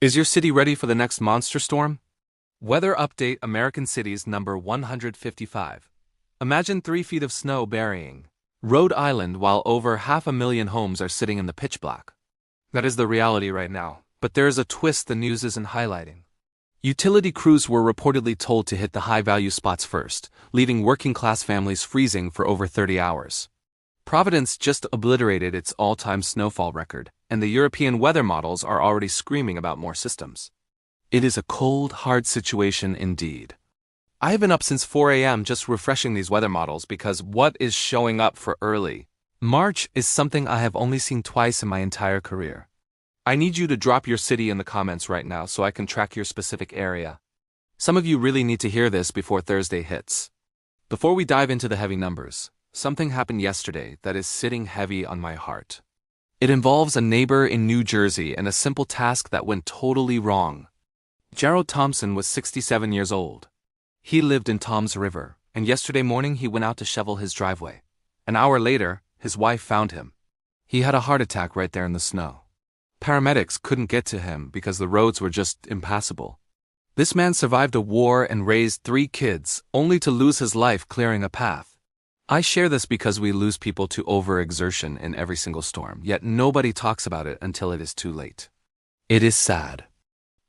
Is your city ready for the next monster storm? Weather update: American cities number 155. Imagine 3 feet of snow burying Rhode Island while over 500,000 homes are sitting in the pitch black. That is the reality right now, but there is a twist the news isn't highlighting. Utility crews were reportedly told to hit the high-value spots first, leaving working-class families freezing for over 30 hours. Providence just obliterated its all-time snowfall record, and the European weather models are already screaming about more systems. It is a cold, hard situation indeed. I have been up since 4 a.m. just refreshing these weather models because what is showing up for early March is something I have only seen twice in my entire career. I need you to drop your city in the comments right now so I can track your specific area. Some of you really need to hear this before Thursday hits. Before we dive into the heavy numbers, something happened yesterday that is sitting heavy on my heart. It involves a neighbor in New Jersey and a simple task that went totally wrong. Gerald Thompson was 67 years old. He lived in Toms River, and yesterday morning he went out to shovel his driveway. An hour later, his wife found him. He had a heart attack right there in the snow. Paramedics couldn't get to him because the roads were just impassable. This man survived a war and raised 3 kids, only to lose his life clearing a path. I share this because we lose people to overexertion in every single storm, yet nobody talks about it until it is too late. It is sad.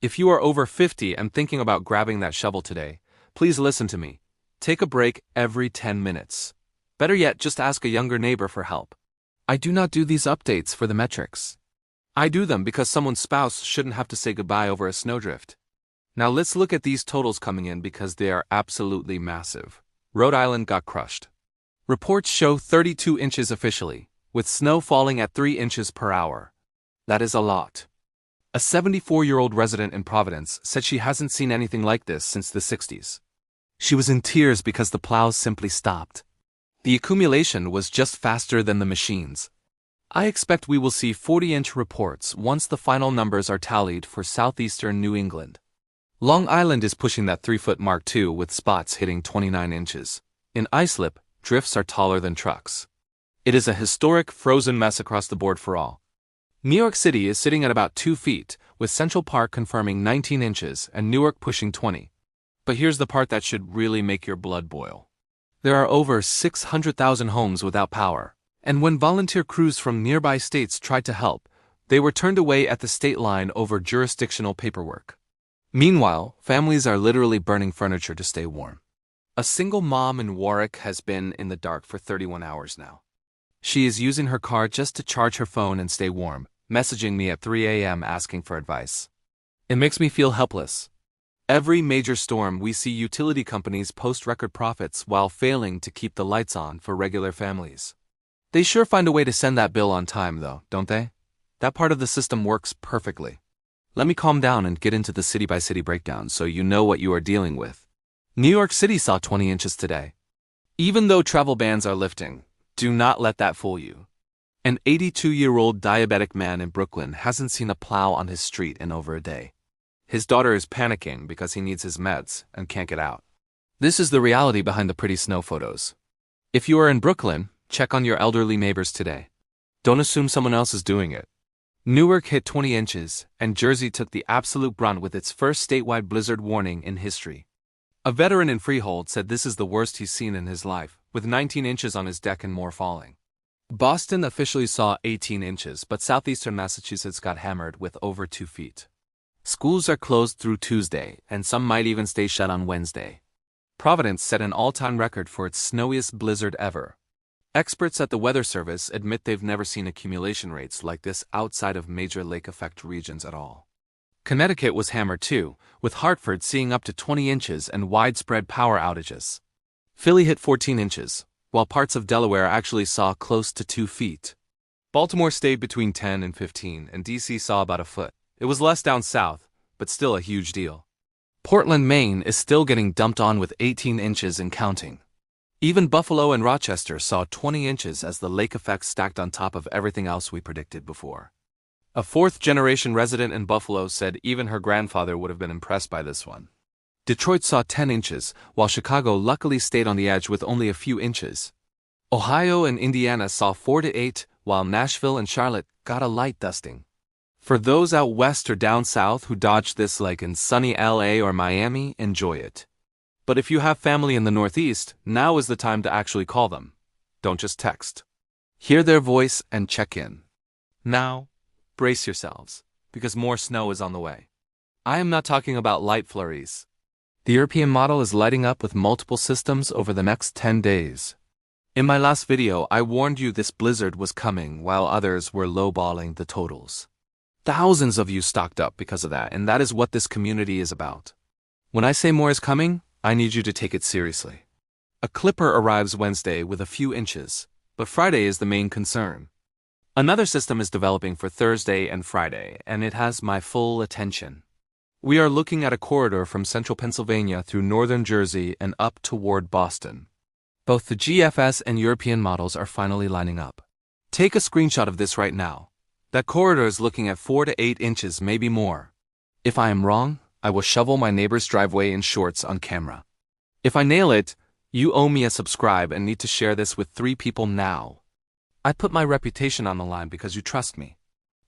If you are over 50 and thinking about grabbing that shovel today, please listen to me. Take a break every 10 minutes. Better yet, just ask a younger neighbor for help. I do not do these updates for the metrics. I do them because someone's spouse shouldn't have to say goodbye over a snowdrift. Now let's look at these totals coming in because they are absolutely massive. Rhode Island got crushed. Reports show 32 inches officially, with snow falling at 3 inches per hour. That is a lot. A 74-year-old resident in Providence said she hasn't seen anything like this since the 60s. She was in tears because the plows simply stopped. The accumulation was just faster than the machines. I expect we will see 40-inch reports once the final numbers are tallied for southeastern New England. Long Island is pushing that 3-foot mark too, with spots hitting 29 inches. In Islip, drifts are taller than trucks. It is a historic frozen mess across the board for all. New York City is sitting at about 2 feet, with Central Park confirming 19 inches and Newark pushing 20. But here's the part that should really make your blood boil. There are over 600,000 homes without power, and when volunteer crews from nearby states tried to help, they were turned away at the state line over jurisdictional paperwork. Meanwhile, families are literally burning furniture to stay warm. A single mom in Warwick has been in the dark for 31 hours now. She is using her car just to charge her phone and stay warm, messaging me at 3 a.m. asking for advice. It makes me feel helpless. Every major storm, we see utility companies post record profits while failing to keep the lights on for regular families. They sure find a way to send that bill on time, though, don't they? That part of the system works perfectly. Let me calm down and get into the city-by-city breakdown so you know what you are dealing with. New York City saw 20 inches today. Even though travel bans are lifting, do not let that fool you. An 82-year-old diabetic man in Brooklyn hasn't seen a plow on his street in over a day. His daughter is panicking because he needs his meds and can't get out. This is the reality behind the pretty snow photos. If you are in Brooklyn, check on your elderly neighbors today. Don't assume someone else is doing it. Newark hit 20 inches, and Jersey took the absolute brunt with its first statewide blizzard warning in history. A veteran in Freehold said this is the worst he's seen in his life, with 19 inches on his deck and more falling. Boston officially saw 18 inches, but southeastern Massachusetts got hammered with over 2 feet. Schools are closed through Tuesday, and some might even stay shut on Wednesday. Providence set an all-time record for its snowiest blizzard ever. Experts at the Weather Service admit they've never seen accumulation rates like this outside of major lake effect regions at all. Connecticut was hammered too, with Hartford seeing up to 20 inches and widespread power outages. Philly hit 14 inches, while parts of Delaware actually saw close to 2 feet. Baltimore stayed between 10 and 15, and D.C. saw about a foot. It was less down south, but still a huge deal. Portland, Maine is still getting dumped on with 18 inches and counting. Even Buffalo and Rochester saw 20 inches as the lake effect stacked on top of everything else we predicted before. A 4th-generation resident in Buffalo said even her grandfather would have been impressed by this one. Detroit saw 10 inches, while Chicago luckily stayed on the edge with only a few inches. Ohio and Indiana saw 4 to 8, while Nashville and Charlotte got a light dusting. For those out west or down south who dodged this like in sunny LA or Miami, enjoy it. But if you have family in the Northeast, now is the time to actually call them. Don't just text. Hear their voice and check in. Now, brace yourselves, because more snow is on the way. I am not talking about light flurries. The European model is lighting up with multiple systems over the next 10 days. In my last video, I warned you this blizzard was coming while others were lowballing the totals. Thousands of you stocked up because of that, and that is what this community is about. When I say more is coming, I need you to take it seriously. A clipper arrives Wednesday with a few inches, but Friday is the main concern. Another system is developing for Thursday and Friday, and it has my full attention. We are looking at a corridor from central Pennsylvania through northern Jersey and up toward Boston. Both the GFS and European models are finally lining up. Take a screenshot of this right now. That corridor is looking at 4 to 8 inches, maybe more. If I am wrong, I will shovel my neighbor's driveway in shorts on camera. If I nail it, you owe me a subscribe and need to share this with 3 people now. I put my reputation on the line because you trust me.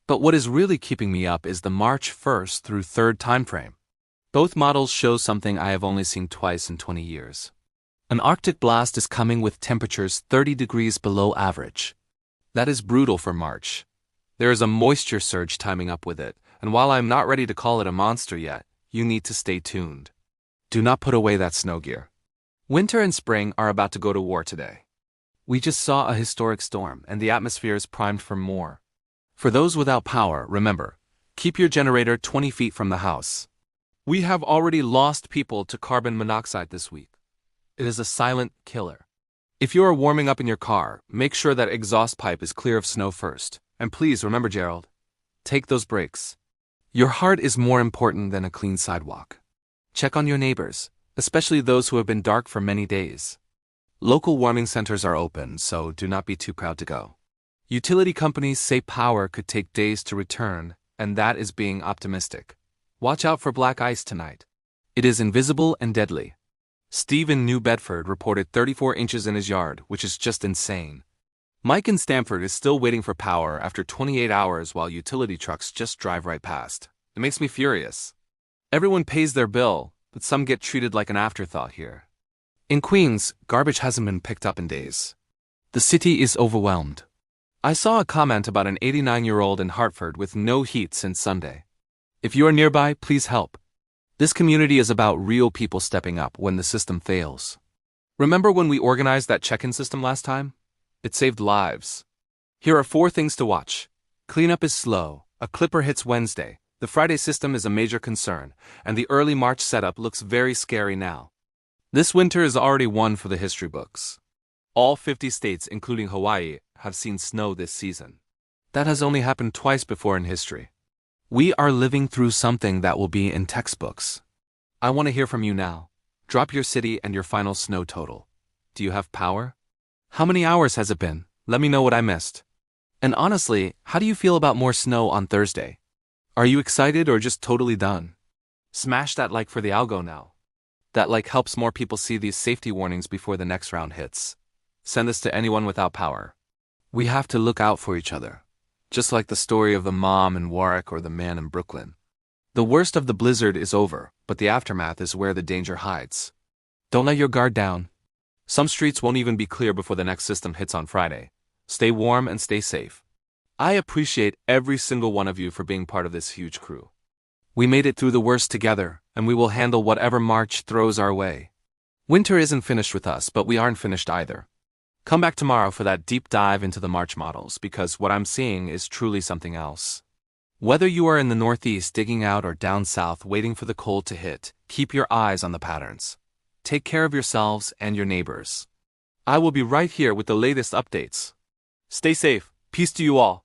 But what is really keeping me up is the March 1st through 3rd timeframe. Both models show something I have only seen twice in 20 years. An Arctic blast is coming with temperatures 30 degrees below average. That is brutal for March. There is a moisture surge timing up with it, and while I'm not ready to call it a monster yet, you need to stay tuned. Do not put away that snow gear. Winter and spring are about to go to war today. We just saw a historic storm, and the atmosphere is primed for more. For those without power, remember, keep your generator 20 feet from the house. We have already lost people to carbon monoxide this week. It is a silent killer. If you are warming up in your car, make sure that exhaust pipe is clear of snow first. And please remember, Gerald, take those breaks. Your heart is more important than a clean sidewalk. Check on your neighbors, especially those who have been dark for many days. Local warming centers are open, so do not be too proud to go. Utility companies say power could take days to return, and that is being optimistic. Watch out for black ice tonight. It is invisible and deadly. Steve in New Bedford reported 34 inches in his yard, which is just insane. Mike in Stamford is still waiting for power after 28 hours while utility trucks just drive right past. It makes me furious. Everyone pays their bill, but some get treated like an afterthought here. In Queens, garbage hasn't been picked up in days. The city is overwhelmed. I saw a comment about an 89-year-old in Hartford with no heat since Sunday. If you are nearby, please help. This community is about real people stepping up when the system fails. Remember when we organized that check-in system last time? It saved lives. Here are 4 things to watch. Cleanup is slow. A clipper hits Wednesday. The Friday system is a major concern, and the early March setup looks very scary now. This winter is already one for the history books. All 50 states, including Hawaii, have seen snow this season. That has only happened twice before in history. We are living through something that will be in textbooks. I want to hear from you now. Drop your city and your final snow total. Do you have power? How many hours has it been? Let me know what I missed. And honestly, how do you feel about more snow on Thursday? Are you excited or just totally done? Smash that like for the algo now. That like helps more people see these safety warnings before the next round hits. Send this to anyone without power. We have to look out for each other. Just like the story of the mom in Warwick or the man in Brooklyn. The worst of the blizzard is over, but the aftermath is where the danger hides. Don't let your guard down. Some streets won't even be clear before the next system hits on Friday. Stay warm and stay safe. I appreciate every single one of you for being part of this huge crew. We made it through the worst together, and we will handle whatever March throws our way. Winter isn't finished with us, but we aren't finished either. Come back tomorrow for that deep dive into the March models, because what I'm seeing is truly something else. Whether you are in the Northeast digging out or down south waiting for the cold to hit, keep your eyes on the patterns. Take care of yourselves and your neighbors. I will be right here with the latest updates. Stay safe. Peace to you all.